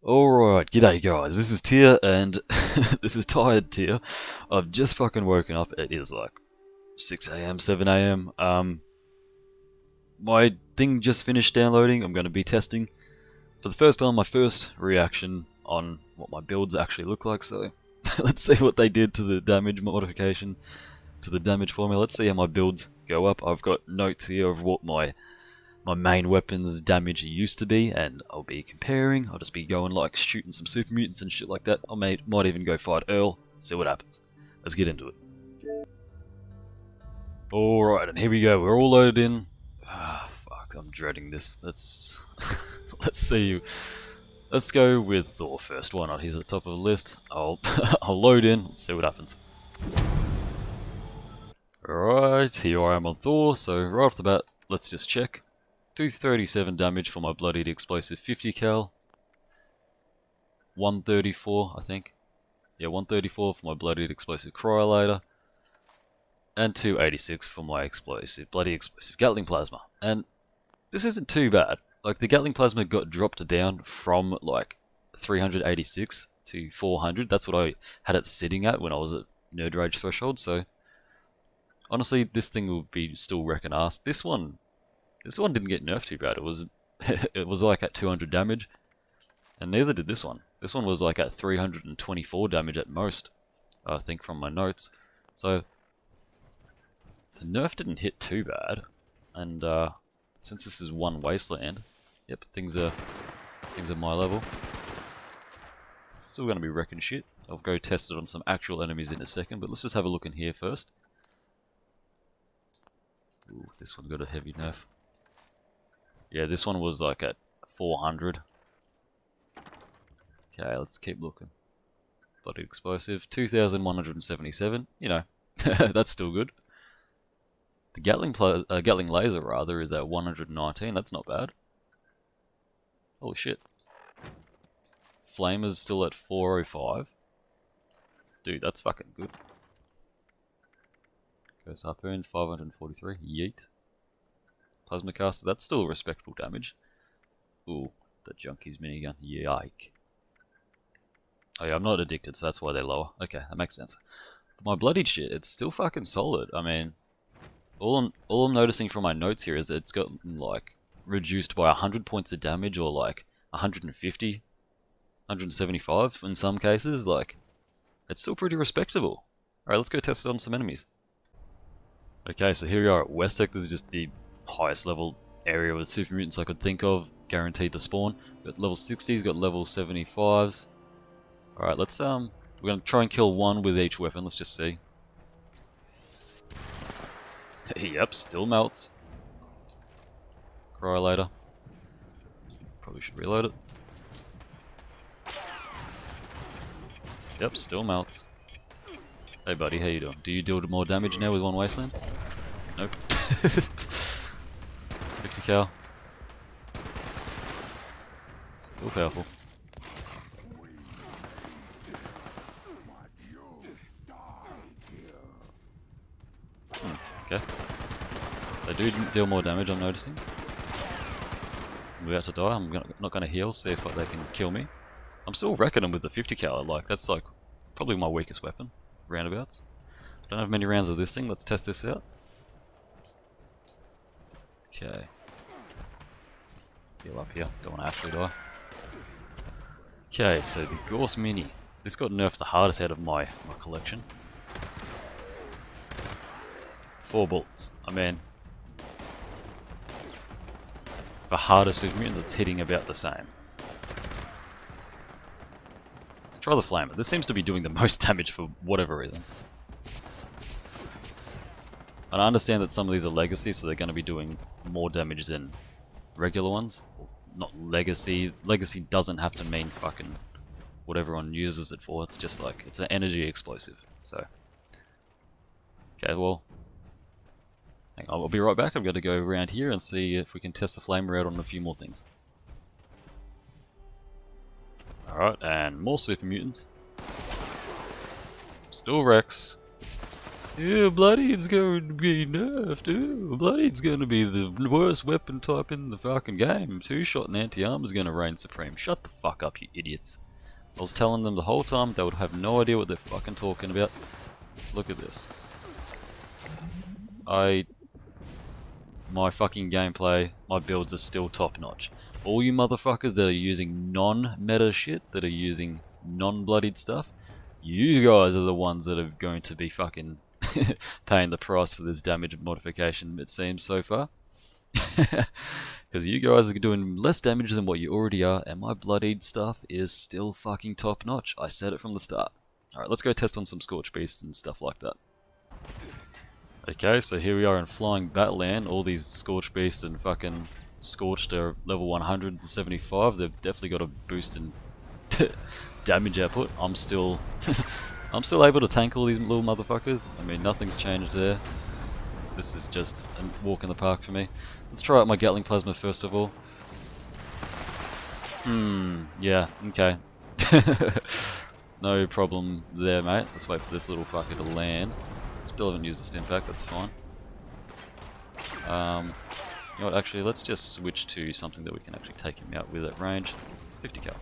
Alright, g'day guys, this is Tyr, and this is Tired Tyr. I've just fucking woken up. It is like 6 AM, 7 AM. My thing just finished downloading. I'm going to be testing for the first time my first reaction on what my builds actually look like. So let's see what they did to the damage modification, to the damage formula. Let's see how my builds go up. I've got notes here of what my main weapon's damage used to be, and I'll be comparing. I'll just be going like shooting some super mutants and shit like that. I might even go fight Earl, see what happens. Let's get into it. Alright, and here we go. We're all loaded in. Fuck, I'm dreading this. Let's see you. Let's go with Thor first. Why not? He's at the top of the list. I'll load in. Let's see what happens. Alright, here I am on Thor. So right off the bat, let's just check. 237 damage for my Bloodied explosive 50 cal. 134, I think. Yeah, 134 for my Bloodied explosive cryolator. And 286 for my bloody explosive Gatling plasma. And this isn't too bad. Like, the Gatling plasma got dropped down from like 386 to 400. That's what I had it sitting at when I was at Nerd Rage threshold. So honestly, this thing will be still wrecking ass. This one didn't get nerfed too bad. It was it was like at 200 damage, and neither did this one. This one was like at 324 damage at most, I think, from my notes. So the nerf didn't hit too bad, and since this is one Wasteland, yep, things are my level. Still gonna be wrecking shit. I'll go test it on some actual enemies in a second, but let's just have a look in here first. Ooh, this one got a heavy nerf. Yeah, this one was like at 400. Okay, let's keep looking. Bloody explosive, 2,177. You know, that's still good. The Gatling laser rather is at 119. That's not bad. Holy shit. Flamer's still at 405. Dude, that's fucking good. Goes up in 543. Yeet. Plasma caster, that's still respectable damage. Ooh, the Junkies Minigun. Yike. Oh yeah, I'm not addicted, so that's why they're lower. Okay, that makes sense. But my Bloodied shit, it's still fucking solid. I mean, all I'm noticing from my notes here is that it's got like reduced by 100 points of damage, or like 150, 175 in some cases. Like, it's still pretty respectable. Alright, let's go test it on some enemies. Okay, so here we are at Westek. This is just the highest level area with super mutants I could think of, guaranteed to spawn. Got level 60s, got level 75s. Alright, let's we're gonna try and kill one with each weapon, let's just see. Yep, still melts. Cryolator. Probably should reload it. Yep, still melts. Hey buddy, how you doing? Do you deal more damage now with one Wasteland? Nope. 50 cal. Still powerful. Okay. They do deal more damage, I'm noticing. I'm about to die. I'm not going to heal, see if they can kill me. I'm still wrecking them with the 50 cal. Like, that's like probably my weakest weapon, roundabouts. Don't have many rounds of this thing. Let's test this out. Okay. Heal up here. Don't want to actually die. Okay, so the Gorse Mini. This got nerfed the hardest out of my collection. 4 bullets. I mean, for harder super mutants, it's hitting about the same. Let's try the Flamer. This seems to be doing the most damage for whatever reason. And I understand that some of these are legacy, so they're going to be doing more damage than regular ones. Not legacy. Legacy doesn't have to mean fucking what everyone uses it for. It's just like, it's an energy explosive. So, okay, well, hang on, I'll be right back. I've got to go around here and see if we can test the Flamer out on a few more things. Alright, and more super mutants. Still Rex. Yeah, Bloodied's going to be nerfed. Ooh, Bloodied's going to be the worst weapon type in the fucking game. Two-shot and anti-armor's going to reign supreme. Shut the fuck up, you idiots. I was telling them the whole time they would have no idea what they're fucking talking about. Look at this. My fucking gameplay, my builds are still top-notch. All you motherfuckers that are using non-meta shit, that are using non-bloodied stuff, you guys are the ones that are going to be fucking paying the price for this damage modification, it seems, so far. Because you guys are doing less damage than what you already are, and my bloodied stuff is still fucking top-notch. I said it from the start. Alright, let's go test on some Scorch Beasts and stuff like that. Okay, so here we are in Flying Batland. All these Scorch Beasts and fucking Scorched are level 175. They've definitely got a boost in damage output. I'm still able to tank all these little motherfuckers. I mean, nothing's changed there. This is just a walk in the park for me. Let's try out my Gatling Plasma first of all. Yeah, okay. No problem there, mate. Let's wait for this little fucker to land. Still haven't used the stim pack, that's fine. You know what, actually, let's just switch to something that we can actually take him out with at range. 50 cal.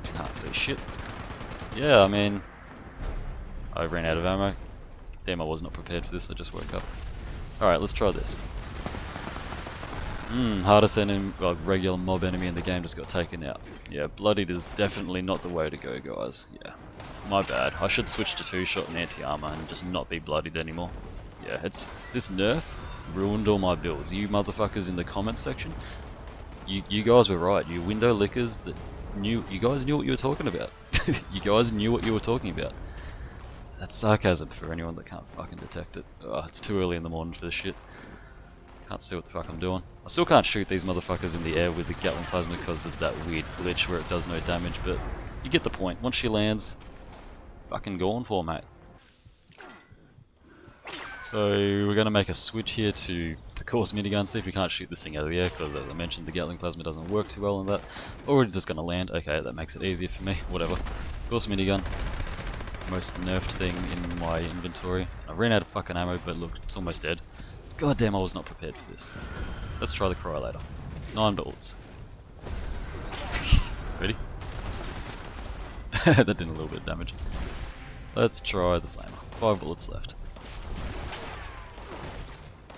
Can't see shit. Yeah, I mean, I ran out of ammo. Damn, I was not prepared for this, I just woke up. Alright, let's try this. Hardest enemy, well, regular mob enemy in the game just got taken out. Yeah, Bloodied is definitely not the way to go, guys. Yeah. My bad. I should switch to two-shot and anti-armor and just not be bloodied anymore. Yeah, this nerf ruined all my builds. You motherfuckers in the comments section, you guys were right. You window lickers that you guys knew what you were talking about. You guys knew what you were talking about. That's sarcasm for anyone that can't fucking detect it. Oh, it's too early in the morning for this shit. Can't see what the fuck I'm doing. I still can't shoot these motherfuckers in the air with the Gatling Plasma because of that weird glitch where it does no damage, but you get the point. Once she lands, fucking going for, mate. So we're going to make a switch here to the Course Minigun, see if we can't shoot this thing out of the air, because as I mentioned the Gatling Plasma doesn't work too well on that. Or we're just going to land. Okay, that makes it easier for me, whatever. Course Minigun, most nerfed thing in my inventory. I ran out of fucking ammo, but look, it's almost dead. God damn, I was not prepared for this. Let's try the Correlator. 9 bullets. Ready? That did a little bit of damage. Let's try the Flamer. 5 bullets left.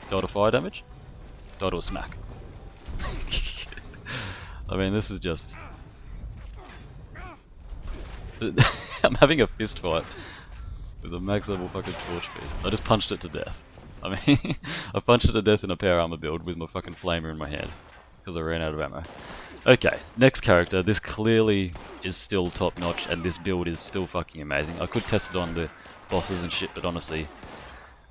Die to fire damage? Die to a smack. I mean, this is just... I'm having a fist fight with a max level fucking Scorch Beast. I just punched it to death. I mean, I punched it to death in a power armor build with my fucking flamer in my hand. Because I ran out of ammo. Okay, next character. This clearly is still top notch and this build is still fucking amazing. I could test it on the bosses and shit, but honestly,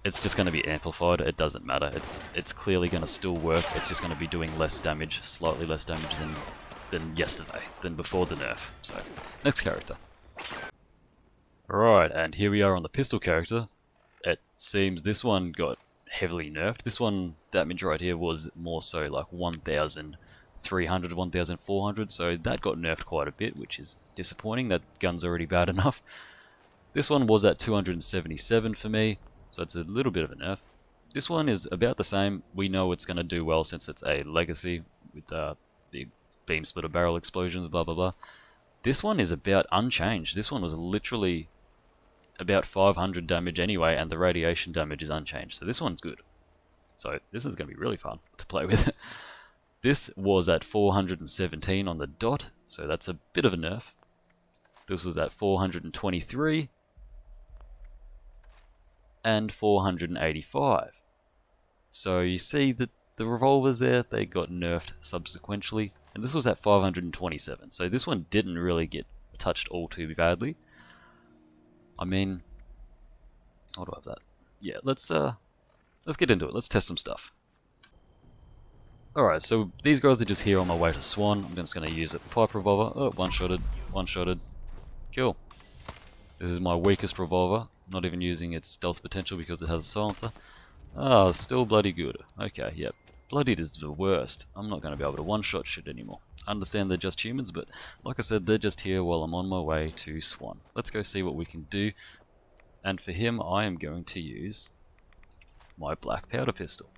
it's just going to be amplified. It doesn't matter. It's clearly going to still work. It's just going to be doing less damage, slightly less damage than yesterday, than before the nerf. So, next character. Alright, and here we are on the pistol character. It seems this one got heavily nerfed. This one, damage right here, was more so like 1,300, 1,400, so that got nerfed quite a bit, which is disappointing. That gun's already bad enough. This one was at 277 for me, so it's a little bit of a nerf. This one is about the same. We know it's going to do well since it's a legacy with the beam splitter barrel explosions, blah blah blah. This one is about unchanged. This one was literally about 500 damage anyway, and the radiation damage is unchanged, so this one's good. So this is going to be really fun to play with. This was at 417 on the dot, so that's a bit of a nerf. This was at 423 and 485. So you see that the revolvers there, they got nerfed subsequently, and this was at 527. So this one didn't really get touched all too badly. I mean, what do I have that? Yeah, let's get into it. Let's test some stuff. Alright, so these guys are just here on my way to Swan. I'm just going to use a pipe revolver. Oh, one-shotted. Kill. This is my weakest revolver. Not even using its stealth potential because it has a silencer. Ah, still bloody good. Okay, yep. Bloodied is the worst. I'm not going to be able to one-shot shit anymore. understand they're just humans, but like I said, they're just here while I'm on my way to Swan. Let's go see what we can do. And for him, I am going to use my black powder pistol.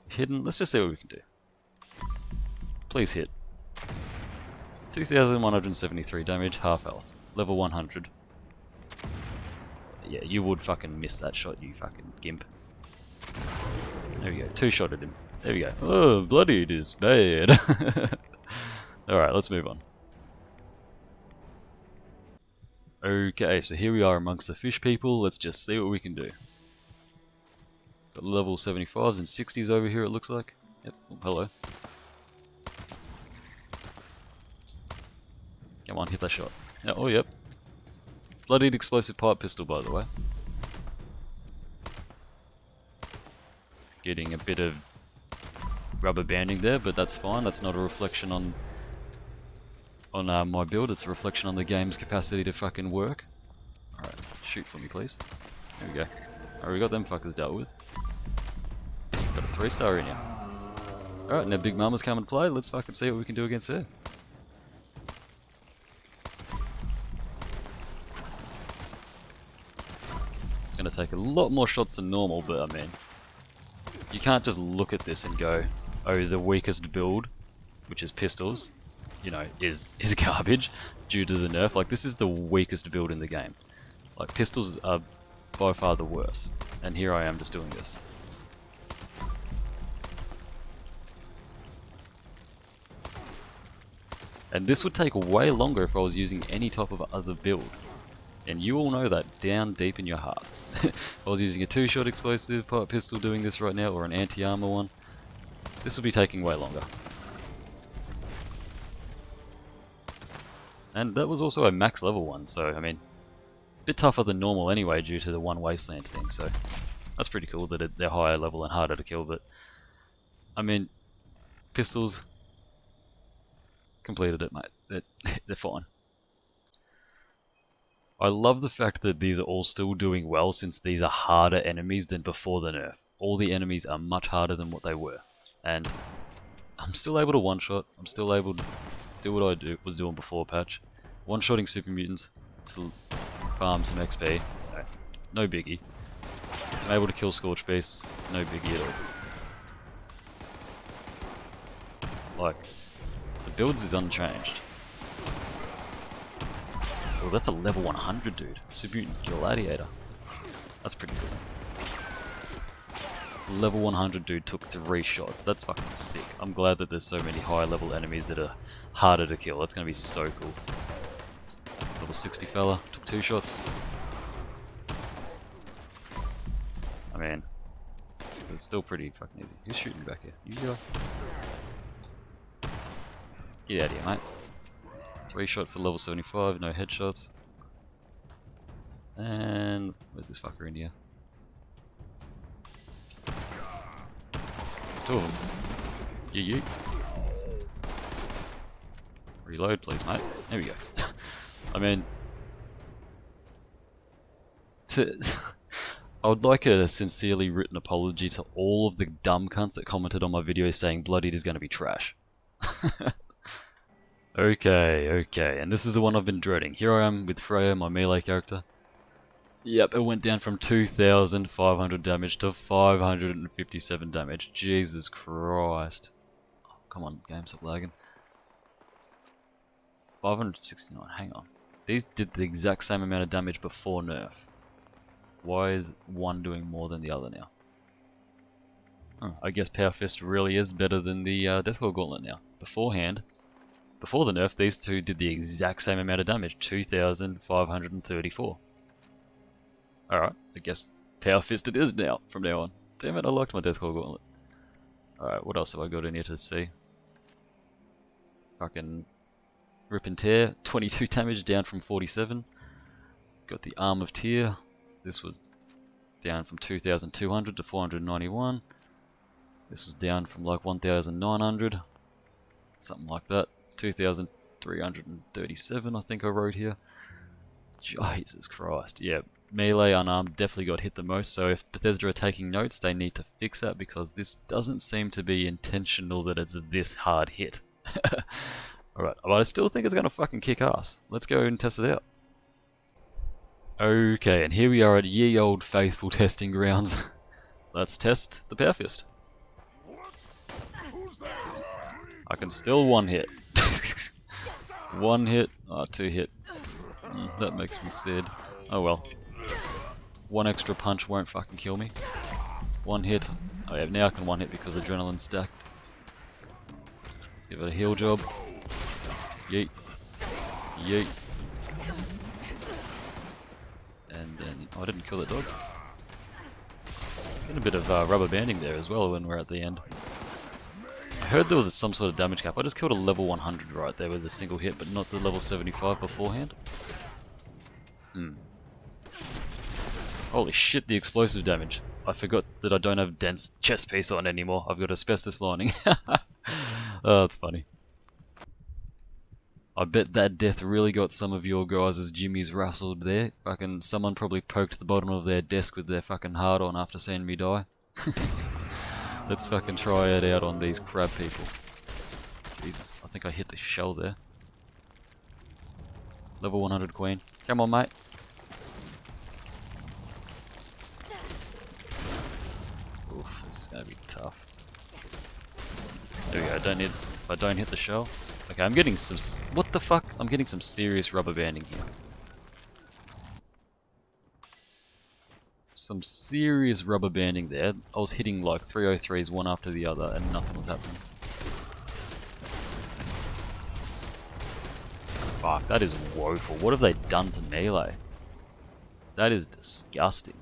Hidden, let's just see what we can do. Please hit. 2,173 damage, half health. Level 100. Yeah, you would fucking miss that shot, you fucking gimp. There we go, two-shotted him. There we go. Oh, Bloodied is bad. Alright, let's move on. Okay, so here we are amongst the fish people. Let's just see what we can do. Got level 75s and 60s over here, it looks like. Yep, oh, hello. Come on, hit that shot. Yeah, oh, yep. Bloodied explosive pipe pistol, by the way. Getting a bit of rubber banding there, but that's fine. That's not a reflection on my build. It's a reflection on the game's capacity to fucking work. Alright, shoot for me, please. There we go. Alright, we got them fuckers dealt with. Got a 3-star in here. Alright, now Big Mama's come and play. Let's fucking see what we can do against her. It's gonna take a lot more shots than normal, but I mean, you can't just look at this and go, oh, the weakest build, which is pistols, you know, is garbage due to the nerf. Like, this is the weakest build in the game. Like, pistols are by far the worst. And here I am just doing this. And this would take way longer if I was using any type of other build. And you all know that down deep in your hearts. If I was using a 2-shot explosive pipe pistol doing this right now, or an anti-armor one, this would be taking way longer. And that was also a max level one, so I mean, a bit tougher than normal anyway due to the one Wasteland thing, so that's pretty cool that they're higher level and harder to kill, but I mean, pistols, completed it, mate. They're fine. I love the fact that these are all still doing well since these are harder enemies than before the nerf. All the enemies are much harder than what they were. And I'm still able to one-shot. I'm still able to do what I was doing before patch. One-shotting super mutants to farm some XP. No biggie. I'm able to kill Scorch Beasts. No biggie at all. Like, the builds is unchanged. Oh, that's a level 100 dude. Super Mutant Gladiator. That's pretty cool. Level 100 dude took 3 shots. That's fucking sick. I'm glad that there's so many high level enemies that are harder to kill. That's gonna be so cool. Level 60 fella took 2 shots. I mean, it's still pretty fucking easy. Who's shooting me back here? You go. Get out of here, mate. 3-shot for level 75, no headshots. And where's this fucker in here? There's 2 of them. You. Reload, please, mate. There we go. I mean, I would like a sincerely written apology to all of the dumb cunts that commented on my video saying Bloodied is going to be trash. Okay, and this is the one I've been dreading. Here I am with Freya, my melee character. Yep, it went down from 2,500 damage to 557 damage. Jesus Christ. Oh, come on, game, stop lagging. 569, hang on. These did the exact same amount of damage before nerf. Why is one doing more than the other now? Huh, I guess Power Fist really is better than the Deathclaw Gauntlet now. Before the nerf, these two did the exact same amount of damage, 2,534. Alright, I guess Power Fist it is now, from now on. Damn it, I liked my Deathclaw Gauntlet. Alright, what else have I got in here to see? Fucking Rip and Tear, 22 damage down from 47. Got the Arm of Tyr. This was down from 2,200 to 491. This was down from like 1,900. Something like that. 2,337 I think I wrote here. Jesus Christ. Yeah, melee unarmed definitely got hit the most, so if Bethesda are taking notes, they need to fix that because this doesn't seem to be intentional that it's this hard hit. Alright, but I still think it's gonna fucking kick ass. Let's go and test it out. Okay, and here we are at ye old faithful testing grounds. Let's test the Power Fist. I can still one hit. One hit, two hit. That makes me sad. Oh well. One extra punch won't fucking kill me. One hit. Oh yeah, now I can one hit because adrenaline's stacked. Let's give it a heal job. Yeet. Yeet. And then... oh, I didn't kill that dog. Getting a bit of rubber banding there as well when we're at the end. I heard there was some sort of damage cap. I just killed a level 100 right there with a single hit, but not the level 75 beforehand. Holy shit, the explosive damage. I forgot that I don't have dense chest piece on anymore. I've got asbestos lining. Oh, that's funny. I bet that death really got some of your guys' jimmies rustled there. Fucking someone probably poked the bottom of their desk with their fucking hard on after seeing me die. Let's fucking try it out on these crab people. Jesus, I think I hit the shell there. Level 100 queen. Come on, mate. Oof, this is gonna be tough. There we go, if I don't hit the shell. Okay, I'm getting some... what the fuck? I'm getting some serious rubber banding here. Some serious rubber banding there. I was hitting like 303s one after the other and nothing was happening. Fuck, that is woeful. What have they done to melee? That is disgusting.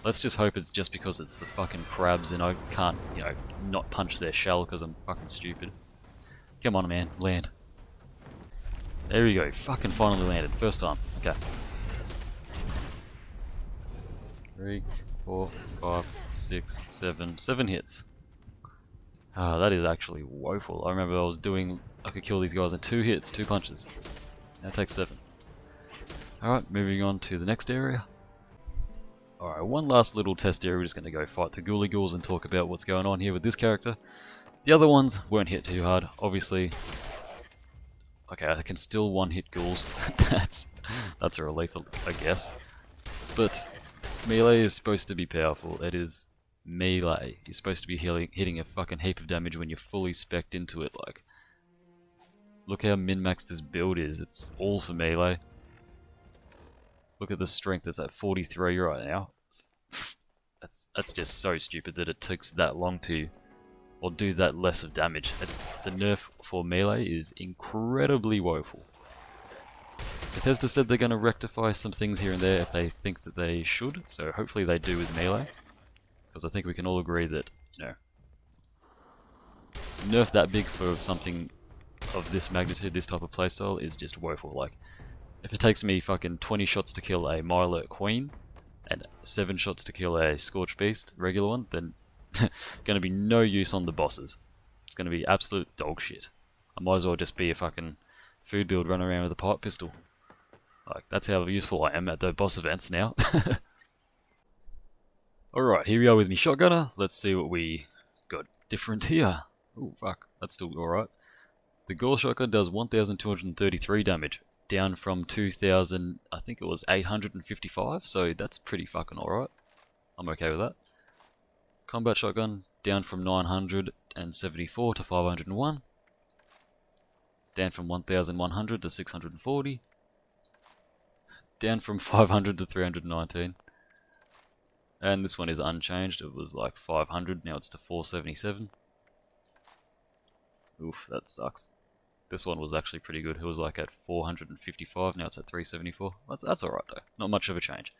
Let's just hope it's just because it's the fucking crabs and I can't, you know, not punch their shell because I'm fucking stupid. Come on, man, land. There we go, fucking finally landed, first time. Okay. 3, 4, 5, 6, 7. 7 hits. Ah, that is actually woeful. I remember I could kill these guys in 2 hits, 2 punches. Now it takes 7. Alright, moving on to the next area. Alright, one last little test area. We're just going to go fight the ghouly ghouls and talk about what's going on here with this character. The other ones won't hit too hard, obviously. Okay, I can still one-hit ghouls. That's a relief, I guess. But melee is supposed to be powerful. It is melee. You're supposed to be hitting a fucking heap of damage when you're fully spec'd into it. Like, look how min-maxed this build is. It's all for melee. Look at the strength. It's at 43 right now. That's just so stupid that it takes that long to, or do that less of damage. The nerf for melee is incredibly woeful. Bethesda said they're going to rectify some things here and there if they think that they should, so hopefully they do with melee. Because I think we can all agree that, you know, nerf that big for something of this magnitude, this type of playstyle, is just woeful. Like, if it takes me fucking 20 shots to kill a Myalert Queen, and 7 shots to kill a Scorched Beast, regular one, then gonna be no use on the bosses. It's gonna be absolute dog shit. I might as well just be a fucking food build running around with a pipe pistol. Like, that's how useful I am at the boss events now. Alright, here we are with me shotgunner. Let's see what we got different here. Oh fuck, that's still alright. The Gore shotgun does 1,233 damage, down from 2,000, I think it was 855, so that's pretty fucking alright. I'm okay with that. Combat shotgun, down from 974 to 501. Down from 1,100 to 640. Down from 500 to 319. And this one is unchanged, it was like 500, now it's to 477. Oof, that sucks. This one was actually pretty good. It was like at 455, now it's at 374. That's alright though, not much of a change.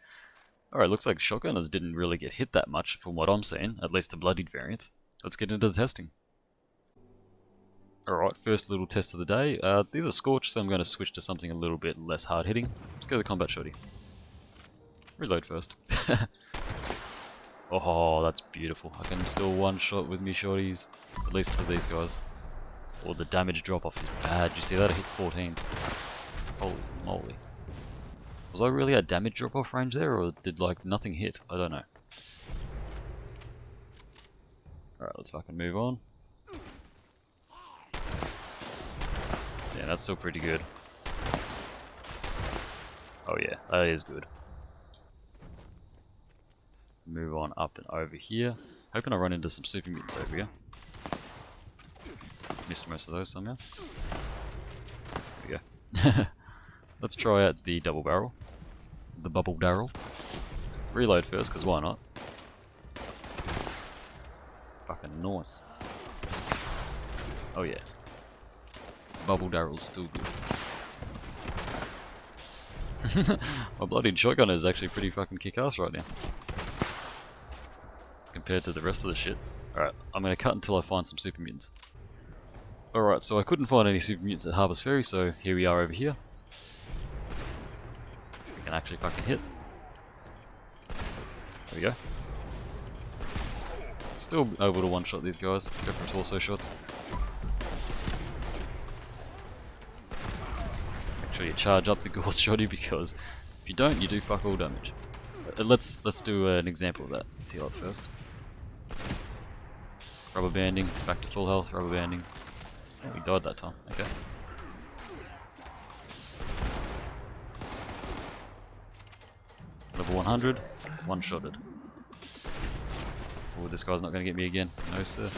Alright, looks like shotgunners didn't really get hit that much from what I'm seeing, at least the Bloodied variant. Let's get into the testing. Alright, first little test of the day. These are scorched, so I'm going to switch to something a little bit less hard hitting. Let's go to the combat shotty. Reload first. Oh, that's beautiful. I can still one shot with me shotties, at least to these guys. Or the damage drop off is bad. You see that? I hit 14s. Holy moly. Was I really at damage drop off range there, or did like nothing hit? I don't know. Alright, let's fucking move on. Yeah, that's still pretty good. Oh yeah, that is good. Move on up and over here. Hoping I run into some super mutants over here. Missed most of those somehow. There we go. Let's try out the double barrel. The bubble barrel. Reload first, because why not? Fucking Norse. Oh yeah. Bubble barrel's still good. My bloodied shotgun is actually pretty fucking kick-ass right now. Compared to the rest of the shit. Alright, I'm gonna cut until I find some super mutants. Alright, so I couldn't find any super mutants at Harbour's Ferry, so here we are over here. We can actually fucking hit. There we go. Still able to one-shot these guys. Let's go for torso shots. Make sure you charge up the Gorse Shoddy, because if you don't, you do fuck all damage. Let's do an example of that. Let's heal up first. Rubber banding, back to full health, rubber banding. Oh, we died that time, okay. Level 100, one-shotted. Oh, this guy's not going to get me again. No, sir.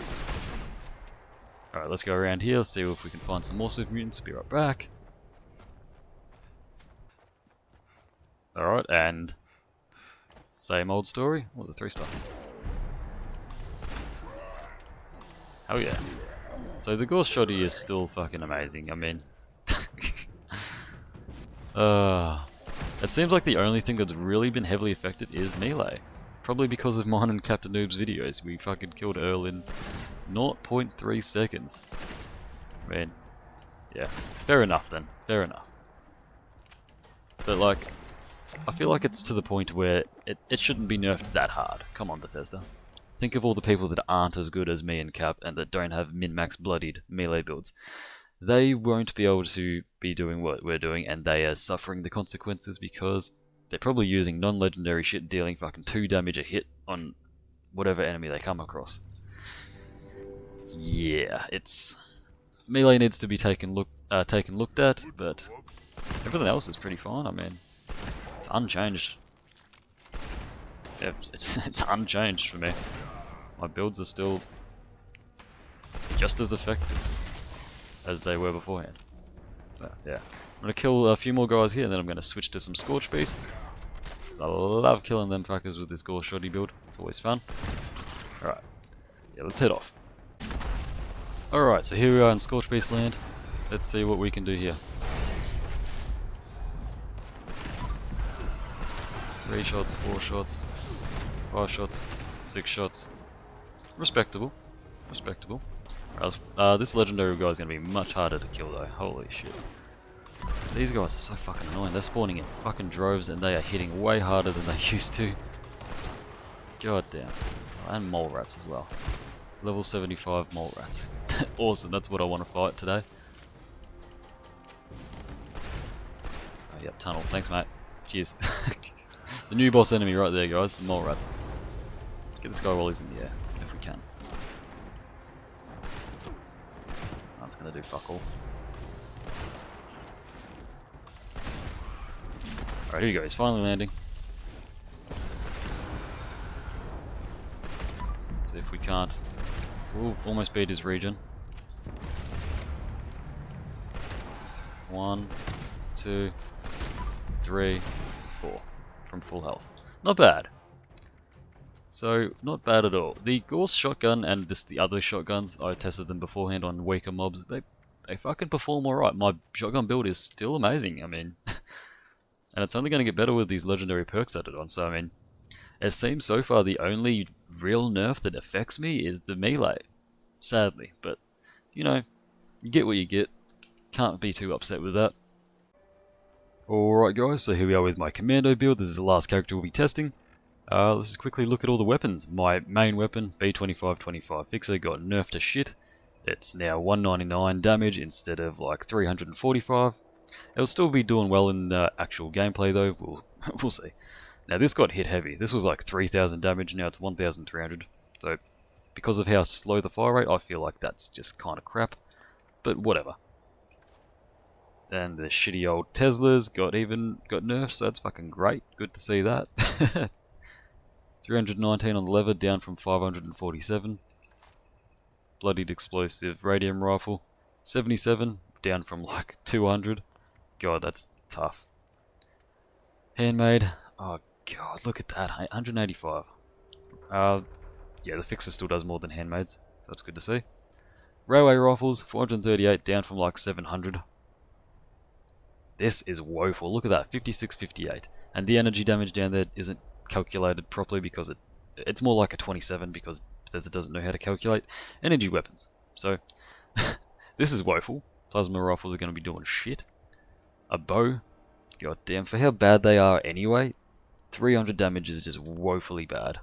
Alright, let's go around here. Let's see if we can find some more super mutants. Be right back. Alright, and same old story. What was the 3-star? Oh yeah. So the Gorse Shoddy is still fucking amazing. I mean, it seems like the only thing that's really been heavily affected is melee. Probably because of mine and Captain Noob's videos. We fucking killed Earl in 0.3 seconds. I mean, yeah, fair enough then. Fair enough. But like, I feel like it's to the point where it shouldn't be nerfed that hard. Come on, Bethesda. Think of all the people that aren't as good as me and Cap and that don't have min-max bloodied melee builds. They won't be able to be doing what we're doing, and they are suffering the consequences because they're probably using non-legendary shit dealing fucking 2 damage a hit on whatever enemy they come across. Yeah, it's... melee needs to be taken looked at, but everything else is pretty fine. I mean, it's unchanged. Yeah, it's unchanged for me. My builds are still just as effective as they were beforehand. So, yeah. I'm going to kill a few more guys here, and then I'm going to switch to some Scorch Beasts. So I love killing them fuckers with this Gorse Shoddy build. It's always fun. Alright. Yeah, let's head off. Alright, so here we are in Scorch Beast land. Let's see what we can do here. 3 shots, 4 shots, 5 shots, 6 shots. Respectable. Respectable. This legendary guy is going to be much harder to kill though. Holy shit. These guys are so fucking annoying. They're spawning in fucking droves and they are hitting way harder than they used to. God damn. And mole rats as well. Level 75 mole rats. Awesome, that's what I want to fight today. Oh, yep, tunnel. Thanks, mate. Cheers. The new boss enemy right there, guys. The mole rats. Let's get this guy while he's in the air, if we can. That's going to do fuck all. Alright, here we go. He's finally landing. Let's see if we can't. Ooh, almost beat his regen. 1, 2, 3, 4. From full health. Not bad. So, not bad at all. The Gorse shotgun and just the other shotguns, I tested them beforehand on weaker mobs. They fucking perform alright. My shotgun build is still amazing. I mean, and it's only going to get better with these legendary perks added on. So, I mean, it seems so far the only real nerf that affects me is the melee. Sadly. But, you know, you get what you get. Can't be too upset with that. Alright guys, so here we are with my Commando build. This is the last character we'll be testing. Let's just quickly look at all the weapons. My main weapon, B2525 Fixer, got nerfed to shit. It's now 199 damage instead of like 345. It'll still be doing well in the actual gameplay though, we'll see. Now this got hit heavy. This was like 3000 damage, now it's 1300. So because of how slow the fire rate, I feel like that's just kind of crap. But whatever. And the shitty old Teslas got nerfs, so that's fucking great. Good to see that. 319 on the lever, down from 547. Bloodied explosive radium rifle, 77, down from like 200. God, that's tough. Handmade, oh god, look at that, 185. Yeah, the fixer still does more than handmaids, so that's good to see. Railway rifles, 438, down from like 700. This is woeful, look at that, 56, 58. And the energy damage down there isn't calculated properly because it's more like a 27 because Bethesda doesn't know how to calculate energy weapons. So, this is woeful. Plasma rifles are going to be doing shit. A bow, god damn, for how bad they are anyway, 300 damage is just woefully bad.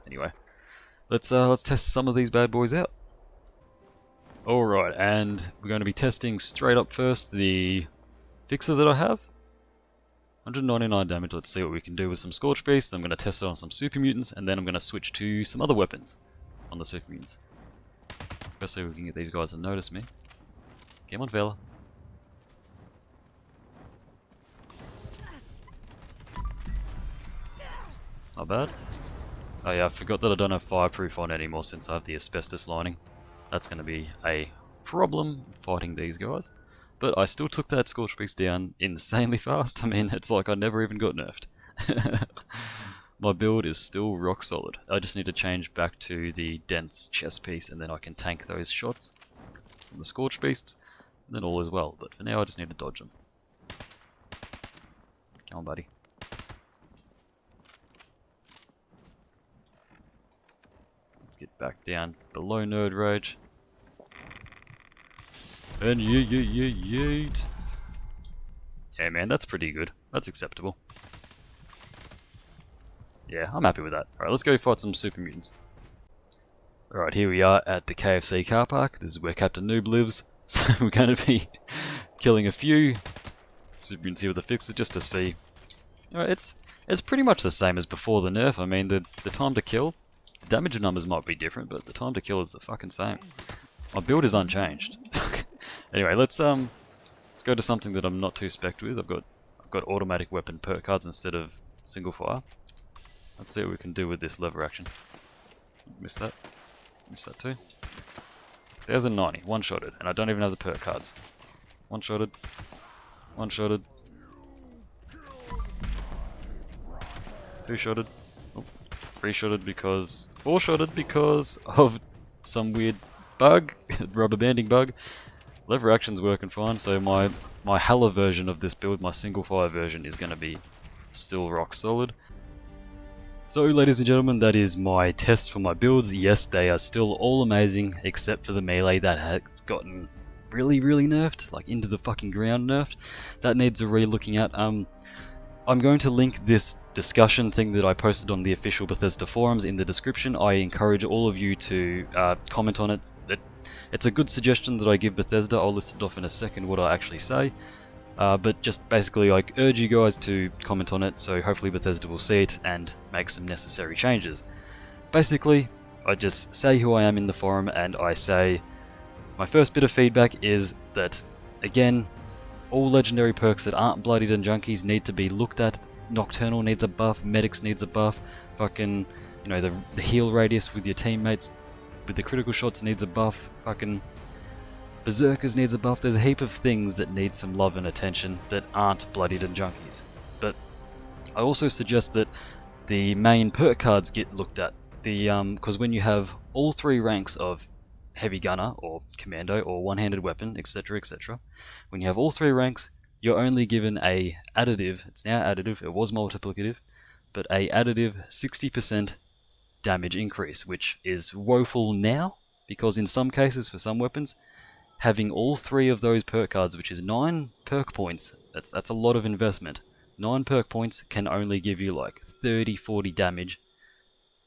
Anyway, let's test some of these bad boys out. Alright, and we're going to be testing straight up first the fixer that I have. 199 damage, let's see what we can do with some Scorch Beast. I'm going to test it on some Super Mutants, and then I'm going to switch to some other weapons on the Super Mutants. Let's see if we can get these guys to notice me. Come on, fella. Not bad. Oh yeah, I forgot that I don't have fireproof on anymore since I have the asbestos lining. That's going to be a problem fighting these guys. But I still took that Scorch Beast down insanely fast. I mean, it's like I never even got nerfed. My build is still rock solid. I just need to change back to the dense chest piece and then I can tank those shots from the Scorch Beasts. And then all is well. But for now I just need to dodge them. Come on, buddy. Let's get back down below Nerd Rage. And yeet. Yeah, man, that's pretty good. That's acceptable. Yeah, I'm happy with that. Alright, let's go fight some Super Mutants. Alright, here we are at the KFC car park. This is where Captain Noob lives. So we're going to be killing a few Super Mutants here with the fixer just to see. Alright, it's pretty much the same as before the nerf. I mean, the time to kill, the damage numbers might be different, but the time to kill is the fucking same. My build is unchanged. Anyway, let's go to something that I'm not too specced with. I've got automatic weapon perk cards instead of single fire. Let's see what we can do with this lever action. Missed that. Missed that too. There's a 90, one-shotted, and I don't even have the perk cards. One-shotted. One-shotted. Two-shotted. Oh, three-shotted because... Four-shotted because of some weird bug. Rubber banding bug. Lever action's working fine, so my Hella version of this build, my single fire version, is going to be still rock solid. So ladies and gentlemen, that is my test for my builds. Yes, they are still all amazing, except for the melee that has gotten really nerfed, like into the fucking ground nerfed. That needs a re-looking at. I'm going to link this discussion thing that I posted on the official Bethesda forums in the description. I encourage all of you to comment on it. It's a good suggestion that I give Bethesda. I'll list it off in a second what I actually say. But just basically I urge you guys to comment on it, so hopefully Bethesda will see it and make some necessary changes. Basically, I just say who I am in the forum and I say my first bit of feedback is that, again, all legendary perks that aren't Bloodied and Junkies need to be looked at. Nocturnal needs a buff, Medics needs a buff, fucking, you know, the heal radius with your teammates with the critical shots needs a buff, fucking Berserkers needs a buff. There's a heap of things that need some love and attention that aren't Bloodied and Junkies. But I also suggest that the main perk cards get looked at. Because when you have all three ranks of heavy gunner or commando or one-handed weapon, etc, etc, when you have all three ranks, you're only given a additive. It's now additive. It was multiplicative, but a additive 60% damage increase, which is woeful now because in some cases for some weapons, having all three of those perk cards, which is 9 perk points, that's a lot of investment. 9 perk points can only give you like 30-40 damage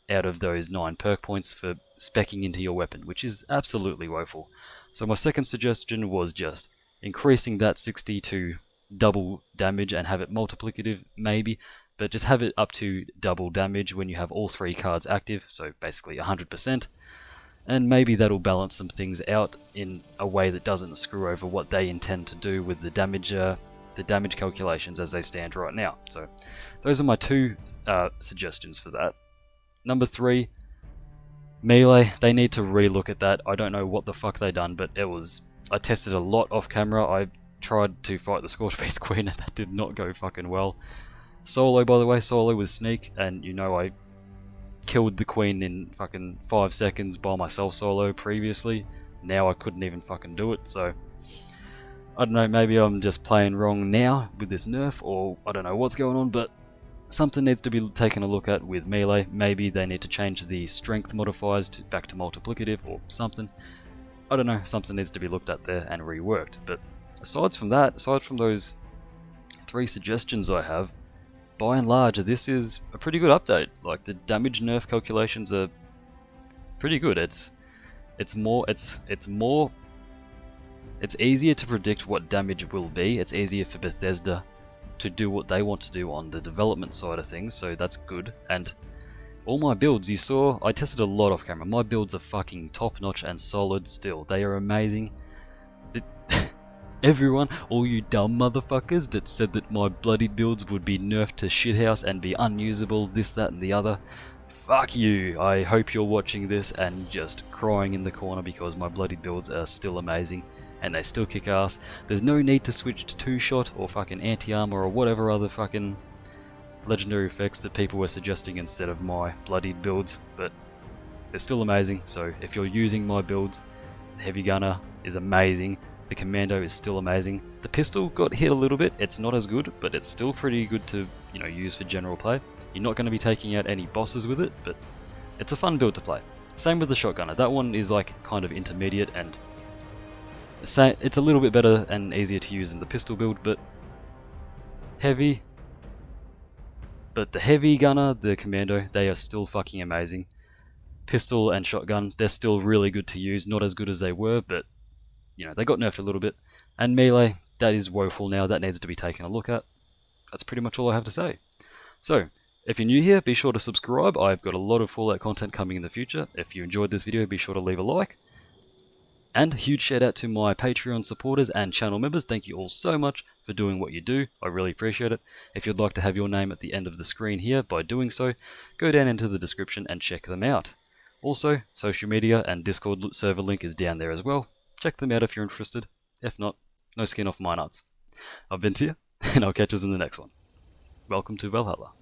out of those 9 perk points for speccing into your weapon, which is absolutely woeful. So my second suggestion was just increasing that 60 to double damage and have it multiplicative maybe, but just have it up to double damage when you have all 3 cards active, so basically 100%, and maybe that'll balance some things out in a way that doesn't screw over what they intend to do with the damage calculations as they stand right now. So those are my 2 suggestions for that. Number 3, melee. They need to relook at that. I don't know what the fuck they done, but I tested a lot off camera. I tried to fight the Scorchbeast Queen and that did not go fucking well. Solo, by the way, solo with sneak, and you know I killed the Queen in fucking 5 seconds by myself solo previously. Now I couldn't even fucking do it, so I don't know, maybe I'm just playing wrong now with this nerf, or I don't know what's going on, but something needs to be taken a look at with melee. Maybe they need to change the strength modifiers back to multiplicative or something. I don't know, something needs to be looked at there and reworked. But aside from those 3 suggestions I have, by and large this is a pretty good update. Like, the damage nerf calculations are pretty good. It's easier to predict what damage will be. It's easier for Bethesda to do what they want to do on the development side of things, so that's good. And all my builds, you saw, I tested a lot off camera. My builds are fucking top notch and solid still. They are amazing. Everyone, all you dumb motherfuckers that said that my Bloodied builds would be nerfed to shithouse and be unusable, this, that and the other, fuck you. I hope you're watching this and just crying in the corner because my Bloodied builds are still amazing and they still kick ass. There's no need to switch to 2-shot or fucking anti-armor or whatever other fucking legendary effects that people were suggesting instead of my Bloodied builds, but they're still amazing. So if you're using my builds, the Heavy Gunner is amazing, the Commando is still amazing, the pistol got hit a little bit, it's not as good, but it's still pretty good to, you know, use for general play. You're not going to be taking out any bosses with it, but it's a fun build to play. Same with the Shotgunner. That one is like kind of intermediate, and it's a little bit better and easier to use than the pistol build, but the Heavy Gunner, the Commando, they are still fucking amazing. Pistol and Shotgun, they're still really good to use, not as good as they were, but you know, they got nerfed a little bit. And melee, that is woeful now, that needs to be taken a look at. That's pretty much all I have to say. So, if you're new here, be sure to subscribe. I've got a lot of Fallout content coming in the future. If you enjoyed this video, be sure to leave a like. And a huge shout out to my Patreon supporters and channel members. Thank you all so much for doing what you do. I really appreciate it. If you'd like to have your name at the end of the screen here by doing so, go down into the description and check them out. Also, social media and Discord server link is down there as well. Check them out if you're interested. If not, no skin off my nuts. I've been Tyr, and I'll catch us in the next one. Welcome to Valhalla.